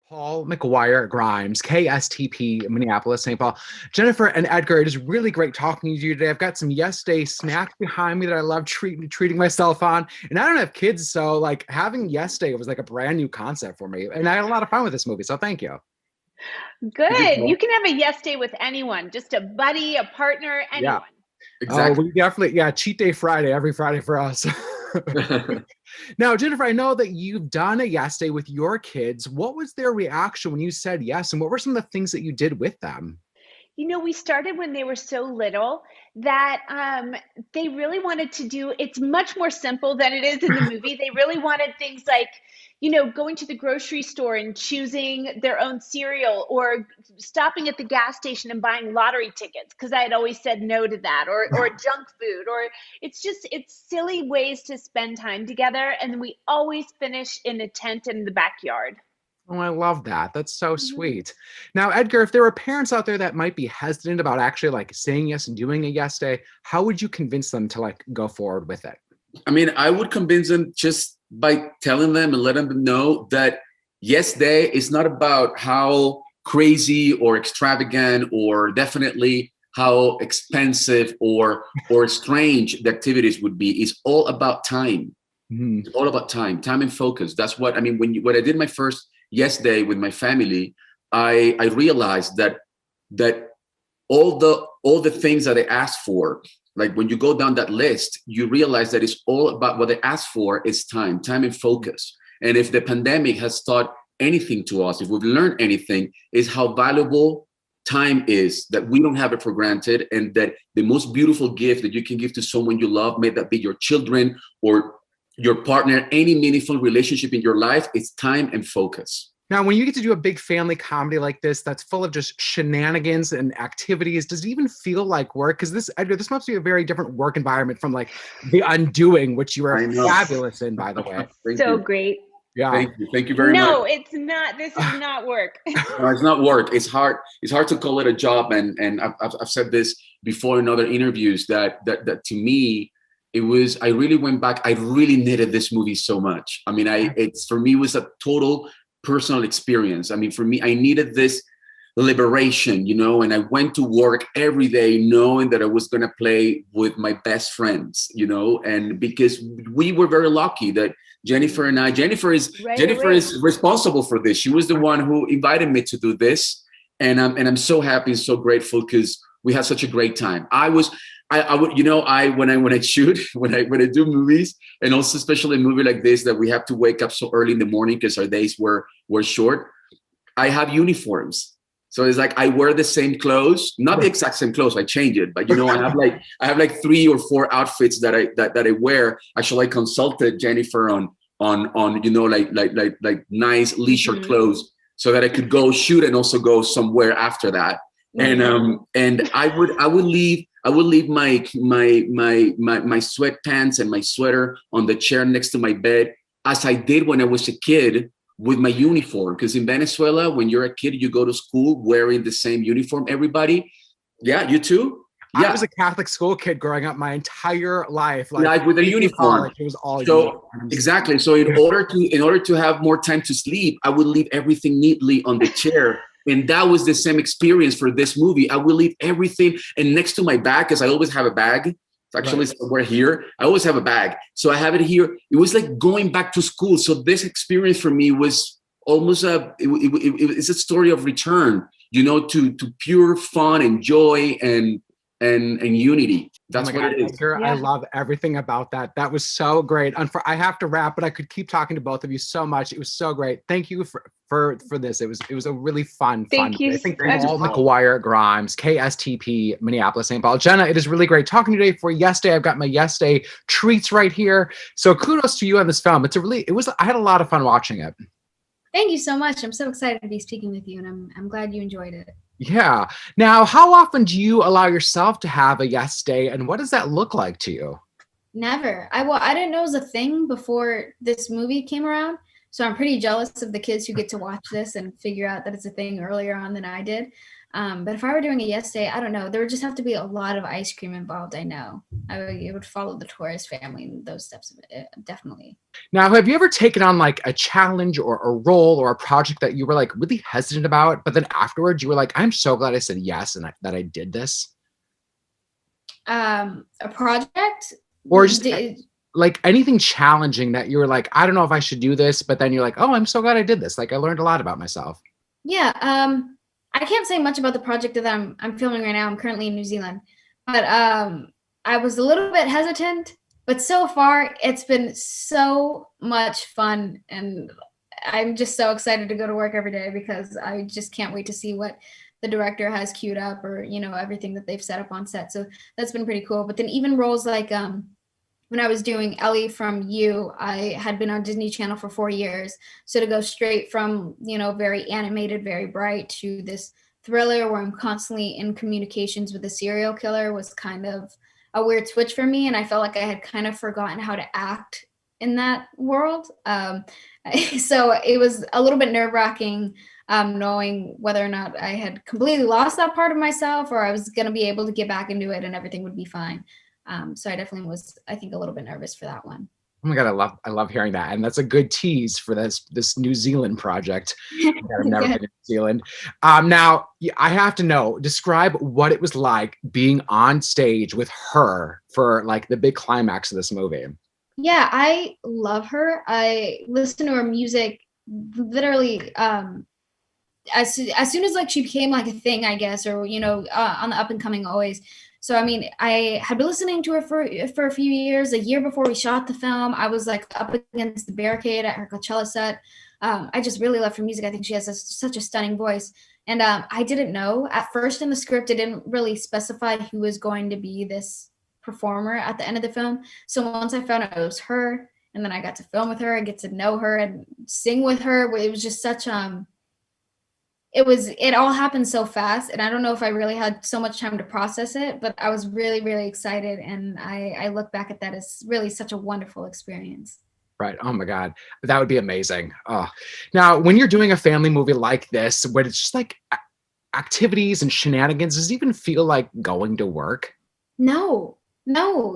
Paul McGuire Grimes, KSTP, Minneapolis, St. Paul. Jennifer and Edgar, it is really great talking to you today. I've got some Yes Day snacks behind me that I love treating myself on. And I don't have kids, so like having Yes Day was like a brand new concept for me. And I had a lot of fun with this movie, so thank you. Thank you, Good. You Paul. can have a yes day with anyone, just a buddy, a partner, Yeah. anyone. Oh, Exactly. we definitely, yeah, cheat day Friday, every Friday for us. Now, Jennifer, I know that you've done a Yes Day with your kids. What was their reaction when you said yes? And what were some of the things that you did with them? We started when they were so little that they really wanted to do it's much more simple than it is in the movie. They really wanted things like, going to the grocery store and choosing their own cereal or stopping at the gas station and buying lottery tickets because I had always said no to that or junk food or it's silly ways to spend time together. And we always finish in a tent in the backyard. Oh, I love that. That's so Mhm. sweet. Now, Edgar, if there were parents out there that might be hesitant about actually like saying yes and doing a yes day, how would you convince them to like go forward with it? I mean, I would convince them just by telling them and letting them know that yes day is not about how crazy or extravagant or definitely how expensive or strange the activities would be. It's all about time. Mhm. It's all about time and focus. That's what I mean. When I did my first yes day with my family, I realized that all the things that I asked for, like when you go down that list, you realize that it's all about what they asked for is time and focus. And if the pandemic has taught anything to us, if we've learned anything, is how valuable time is, that we don't have it for granted, and that the most beautiful gift that you can give to someone you love, may that be your children or your partner, any meaningful relationship in your life, is time and focus. Now, when you get to do a big family comedy like this, that's full of just shenanigans and activities, does it even feel like work? Because this, Edgar, this must be a very different work environment from like The Undoing, which you were I know. fabulous in, by the way. Thank So you. great. Yeah. Thank you very much. No, it's not. This is not work. No, it's not work. It's hard. It's hard to call it a job. And I've said this before in other interviews that to me, it was, I really went back. I really needed this movie so much. I mean, it's for me, it was a total personal experience. I mean, for me, I needed this liberation, and I went to work every day knowing that I was going to play with my best friends, and because we were very lucky that Jennifer and I, Right Jennifer away. is responsible for this. She was the one who invited me to do this. And I'm so happy and so grateful because we had such a great time. I would, when I shoot, when I do movies, and also especially a movie like this that we have to wake up so early in the morning because our days were short. I have uniforms. So it's like I wear the same clothes, not the exact same clothes. I change it, but I have like 3 or 4 outfits that I wear. Actually, I consulted Jennifer on like nice leisure Hmm. clothes so that I could go shoot and also go somewhere after that. And Hmm. and I would leave my sweatpants and my sweater on the chair next to my bed, as I did when I was a kid with my uniform. Because in Venezuela, when you're a kid, you go to school wearing the same uniform. Everybody, yeah, you too, I was yeah, a Catholic school kid growing up my entire life, like like with a K through uniform. college, it was all So uniforms. exactly. So in order to have more time to sleep, I would leave everything neatly on the chair. And that was the same experience for this movie. I will leave everything and next to my bag, because I always have a bag. It's Right. actually somewhere here. I always have a bag. So I have it here. It was like going back to school. So this experience for me was almost it's a story of return, to pure fun and joy and unity. Oh my That's what God, it is. Edgar, I Yeah. love everything about that. That was so great. I have to wrap, but I could keep talking to both of you so much. It was so great. Thank you for this. It was a really fun Thank you. movie. I think Thank you, Paul Paul. McGuire Grimes, KSTP, Minneapolis, St. Paul. Jenna, it is really great talking to you today for Yes Day. I've got my Yes Day treats right here. So kudos to you on this film. I had a lot of fun watching it. Thank you so much. I'm so excited to be speaking with you, and I'm glad you enjoyed it. Yeah. Now, how often do you allow yourself to have a Yes Day, and what does that look like to you? Never. I didn't know it was a thing before this movie came around, so I'm pretty jealous of the kids who get to watch this and figure out that it's a thing earlier on than I did. But if I were doing a yes day, I don't know. There would just have to be a lot of ice cream involved. I know. It would follow the Torres family and those steps of it, definitely. Now, have you ever taken on like a challenge or a role or a project that you were like really hesitant about, but then afterwards you were like, I'm so glad I said yes and that I did this? A project? Or just like anything challenging that you were like, I don't know if I should do this, but then you're like, oh, I'm so glad I did this. Like I learned a lot about myself. Yeah. I can't say much about the project that I'm filming right now. I'm currently in New Zealand, but I was a little bit hesitant, but so far it's been so much fun, and I'm just so excited to go to work every day because I just can't wait to see what the director has queued up, or everything that they've set up on set. So that's been pretty cool. But then even roles like when I was doing Ellie from You, I had been on Disney Channel for 4 years. So to go straight from, very animated, very bright to this thriller where I'm constantly in communications with a serial killer was kind of a weird switch for me. And I felt like I had kind of forgotten how to act in that world. So it was a little bit nerve-wracking knowing whether or not I had completely lost that part of myself or I was going to be able to get back into it and everything would be fine. So I definitely was, I think, a little bit nervous for that one. Oh my God, I love hearing that. And that's a good tease for this New Zealand project. I've never been to New Zealand. Now, I have to know, describe what it was like being on stage with her for like the big climax of this movie. Yeah, I love her. I listen to her music literally as soon as like she became like a thing, I guess, or, on the up and coming always. So, I mean, I had been listening to her for a few years. A year before we shot the film, I was like up against the barricade at her Coachella set. I just really love her music. I think she has such a stunning voice. And I didn't know at first in the script, it didn't really specify who was going to be this performer at the end of the film. So once I found out it was her, and then I got to film with her and get to know her and sing with her, it was just such it all happened so fast, and I don't know if I really had so much time to process it, but I was really, really excited, and I look back at that as really such a wonderful experience. Right. Oh my God, that would be amazing. Oh, now when you're doing a family movie like this, where it's just like activities and shenanigans, does it even feel like going to work? No.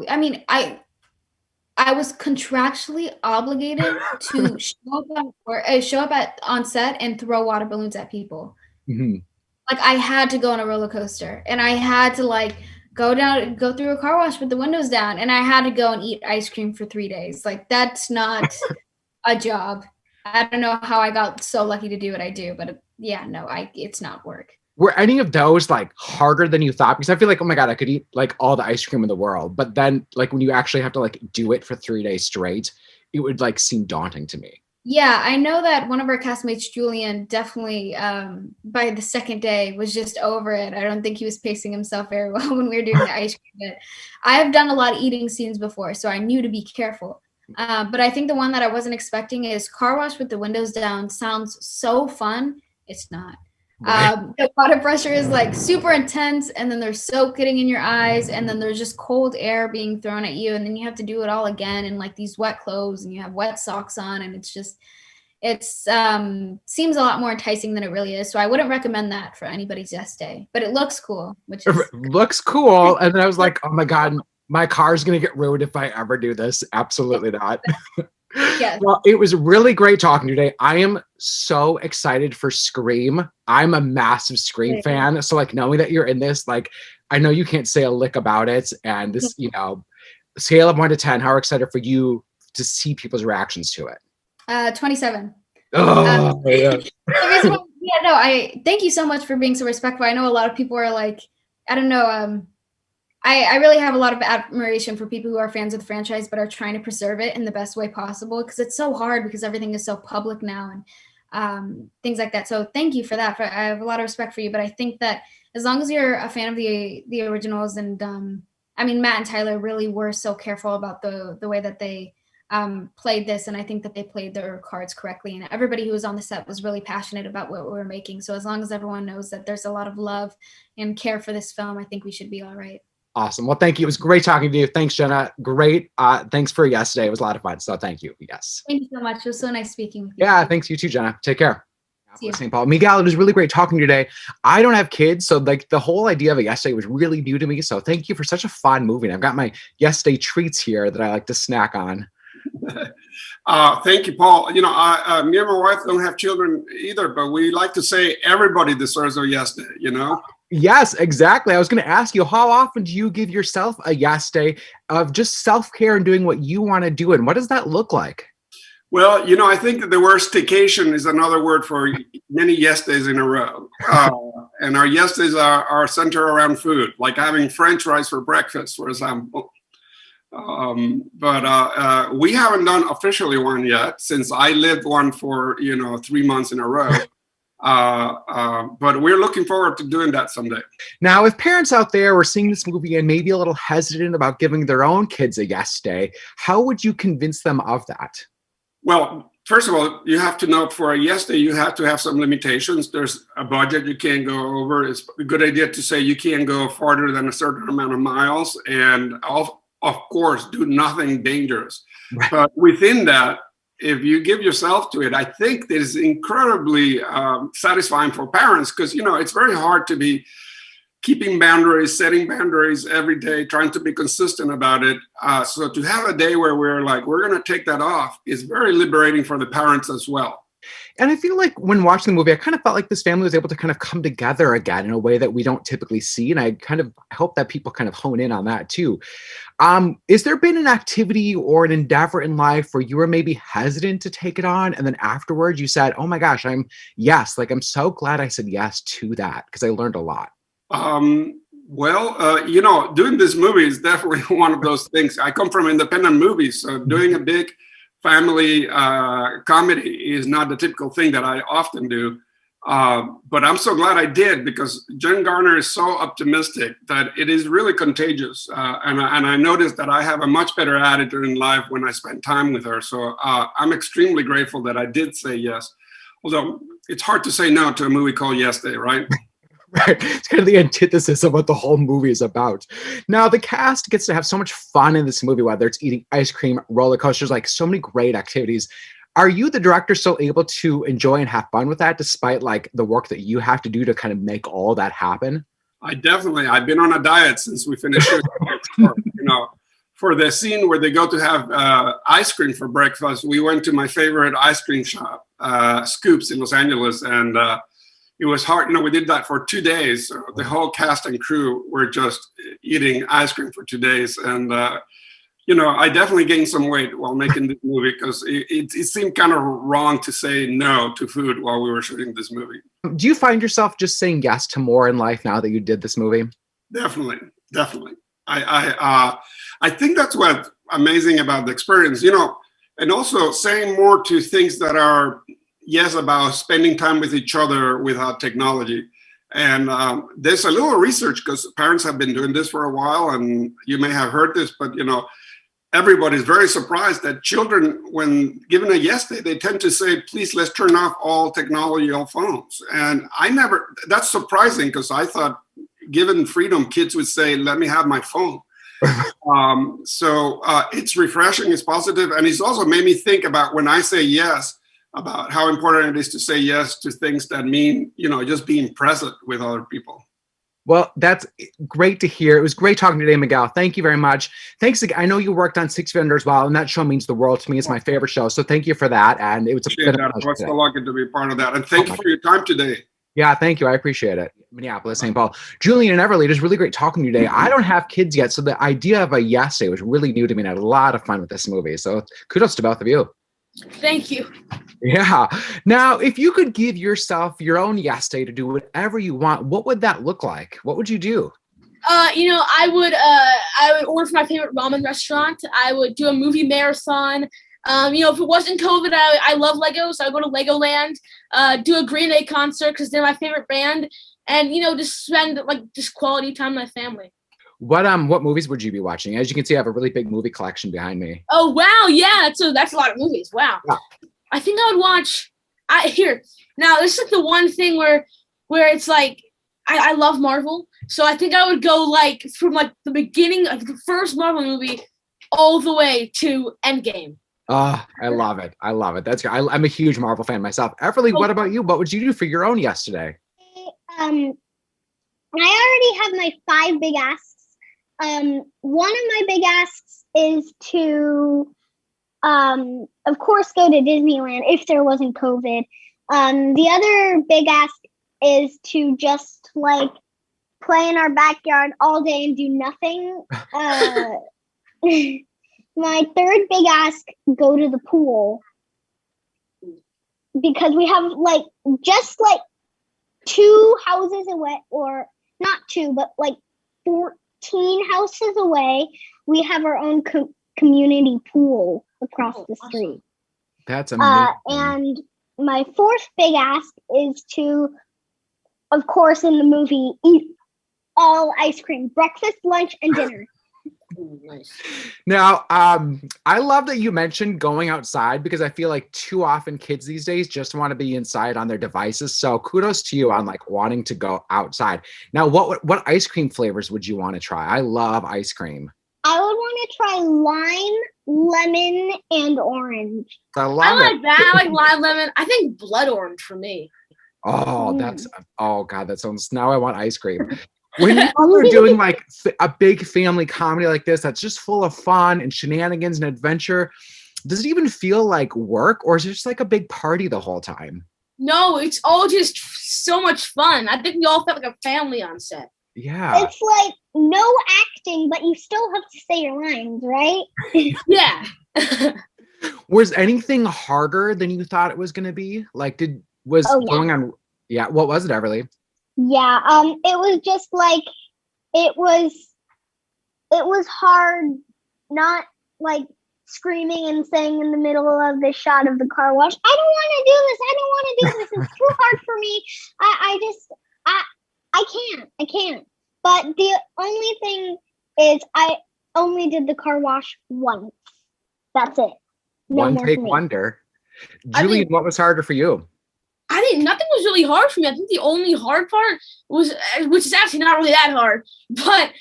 I mean, I was contractually obligated to show up on set and throw water balloons at people. Mm-hmm. Like I had to go on a roller coaster, and I had to like go through a car wash with the windows down, and I had to go and eat ice cream for 3 days. Like that's not a job. I don't know how I got so lucky to do what I do, but it's not work. Were any of those like harder than you thought? Because I feel like, oh my God, I could eat like all the ice cream in the world. But then like when you actually have to like do it for 3 days straight, it would like seem daunting to me. Yeah, I know that one of our castmates, Julian, definitely by the second day was just over it. I don't think he was pacing himself very well when we were doing the ice cream. But I have done a lot of eating scenes before, so I knew to be careful. But I think the one that I wasn't expecting is car wash with the windows down sounds so fun. It's not. Right. The water pressure is like super intense, and then there's soap getting in your eyes, and then there's just cold air being thrown at you, and then you have to do it all again in like these wet clothes, and you have wet socks on, and it's seems a lot more enticing than it really is. So I wouldn't recommend that for anybody's yes day, but it looks cool, which is looks cool. And then I was like, oh my God, my car's gonna get ruined if I ever do this. Absolutely not. Yes. Well, it was really great talking to you today. I am so excited for Scream. I'm a massive Scream fan. So like knowing that you're in this, like I know you can't say a lick about it. And this, scale of 1 to 10, how excited for you to see people's reactions to it? 27. Oh, yeah. I thank you so much for being so respectful. I know a lot of people are like, I don't know, I really have a lot of admiration for people who are fans of the franchise but are trying to preserve it in the best way possible, because it's so hard because everything is so public now and things like that. So thank you for that. I have a lot of respect for you, but I think that as long as you're a fan of the originals, and I mean, Matt and Tyler really were so careful about the way that they played this, and I think that they played their cards correctly, and everybody who was on the set was really passionate about what we were making. So as long as everyone knows that there's a lot of love and care for this film, I think we should be all right. Awesome. Well, thank you. It was great talking to you. Thanks, Jenna. Great. Thanks for yesterday. It was a lot of fun. So thank you. Yes. Thank you so much. It was so nice speaking with you. Yeah. Thanks. You too, Jenna. Take care. St. Paul. Miguel, it was really great talking to you today. I don't have kids, so like the whole idea of a Yes Day was really new to me. So thank you for such a fun movie. And I've got my Yes Day treats here that I like to snack on. Thank you, Paul. You know, me and my wife don't have children either, but we like to say everybody deserves a Yes Day, you know? Yes, exactly. I was going to ask you, how often do you give yourself a Yes Day of just self-care and doing what you want to do? And what does that look like? Well, you know, I think that the word staycation is another word for many yes days in a row. And our yes days are centered around food, like having French fries for breakfast, for example. But we haven't done officially one yet, since I lived one for, 3 months in a row. But we're looking forward to doing that someday. Now, if parents out there were seeing this movie and maybe a little hesitant about giving their own kids a Yes Day, how would you convince them of that? Well, first of all, you have to know for a Yes Day, you have to have some limitations. There's a budget you can't go over. It's a good idea to say you can't go farther than a certain amount of miles. And of course, do nothing dangerous. Right. But within that, if you give yourself to it, I think it is incredibly satisfying for parents because, it's very hard to be keeping boundaries, setting boundaries every day, trying to be consistent about it. So to have a day where we're going to take that off is very liberating for the parents as well. And I feel like when watching the movie, I kind of felt like this family was able to kind of come together again in a way that we don't typically see. And I kind of hope that people kind of hone in on that too. Is there been an activity or an endeavor in life where you were maybe hesitant to take it on? And then afterwards you said, oh my gosh, I'm so glad I said yes to that because I learned a lot. Doing this movie is definitely one of those things. I come from independent movies, so doing a big family comedy is not the typical thing that I often do. But I'm so glad I did because Garner is so optimistic that it is really contagious. And I noticed that I have a much better attitude in life when I spend time with her. So I'm extremely grateful that I did say yes. Although it's hard to say no to a movie called Yes Day, right? Right. It's kind of the antithesis of what the whole movie is about. Now, the cast gets to have so much fun in this movie, whether it's eating ice cream, roller coasters, like so many great activities. Are you, the director, still able to enjoy and have fun with that, despite like the work that you have to do to kind of make all that happen? I've been on a diet since we finished shooting. For the scene where they go to have ice cream for breakfast, we went to my favorite ice cream shop, Scoops in Los Angeles, and it was hard. We did that for 2 days. So the whole cast and crew were just eating ice cream for 2 days. And, I definitely gained some weight while making this movie because it seemed kind of wrong to say no to food while we were shooting this movie. Do you find yourself just saying yes to more in life now that you did this movie? Definitely. I think that's what's amazing about the experience, and also saying more to things that are about spending time with each other without technology. And there's a little research because parents have been doing this for a while, and you may have heard this, but everybody's very surprised that children, when given a yes day, they tend to say, please, let's turn off all technology, all phones. And that's surprising because I thought given freedom, kids would say, let me have my phone. So it's refreshing, it's positive, and it's also made me think about when I say yes, about how important it is to say yes to things that mean, just being present with other people. Well, that's great to hear. It was great talking today, Miguel. Thank you very much. Thanks again. I know you worked on 6 Feet Under as well, and that show means the world to me. It's my favorite show. So thank you for that. And it was a pleasure. I was so lucky to be part of that. And thank you for your time today. Yeah, thank you. I appreciate it. Minneapolis, St. Paul. Julian and Everly, it was really great talking to you today. I don't have kids yet, so the idea of a yes day was really new to me, and I had a lot of fun with this movie. So kudos to both of you. Thank you. Yeah. Now, if you could give yourself your own yes day to do whatever you want, what would that look like? What would you do? I would order from my favorite ramen restaurant. I would do a movie marathon. If it wasn't COVID, I love Legos. So I go to Legoland, do a Green Day concert because they're my favorite band, and just spend just quality time with my family. What movies would you be watching? As you can see, I have a really big movie collection behind me. Oh wow, yeah, that's a lot of movies. Wow. Yeah. I think I would watch. Now this is the one thing where it's I love Marvel, so I think I would go from the beginning of the first Marvel movie all the way to Endgame. Oh, I love it. I love it. That's good. I'm a huge Marvel fan myself. Everly, what about you? What would you do for your own yesterday? I already have my 5 big asks. One of my big asks is to, of course, go to Disneyland if there wasn't COVID. The other big ask is to just like play in our backyard all day and do nothing. My third big ask, go to the pool. Because we have like just like 2 houses away, or not 2, but like 14 houses away, we have our own community pool across the street. That's amazing. And my 4th big ask is to, of course, in the movie, eat all ice cream, breakfast, lunch, and dinner. Nice. Now, I love that you mentioned going outside, because I feel like too often kids these days just want to be inside on their devices. So kudos to you on like wanting to go outside. Now, what ice cream flavors would you want to try? I love ice cream. I would want to try lime, lemon, and orange. I love I like it. that. I like lime lemon. I think blood orange for me. Oh, oh God, that sounds, now I want ice cream. When you are doing like a big family comedy like this, that's just full of fun and shenanigans and adventure, does it even feel like work, or is it just like a big party the whole time? No, it's all just so much fun. I think we all felt like a family on set. Yeah. It's like no acting, but you still have to say your lines, right? Yeah. Was anything harder than you thought it was going to be? Like, going on? Yeah. What was it, Everly? Yeah. It was just like, it was hard not like screaming and saying in the middle of the shot of the car wash, I don't want to do this. I don't want to do this. It's too hard for me. I can't. But the only thing is I only did the car wash once. That's it. No One more take for me. wonder. Julian, what was harder for you? I think nothing was really hard for me. I think the only hard part was, which is actually not really that hard, but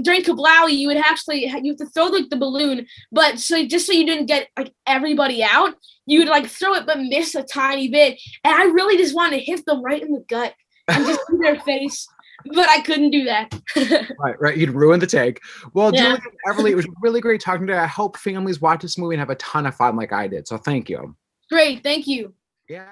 during Kablawi, you have to throw like the balloon, but just so you didn't get like everybody out, you would like throw it but miss a tiny bit, and I really just wanted to hit them right in the gut and just see their face, but I couldn't do that. Right. You'd ruin the take. Well, Yeah. Julian, Everly, it was really great talking to you. I hope families watch this movie and have a ton of fun like I did. So thank you. Great, thank you. Yeah.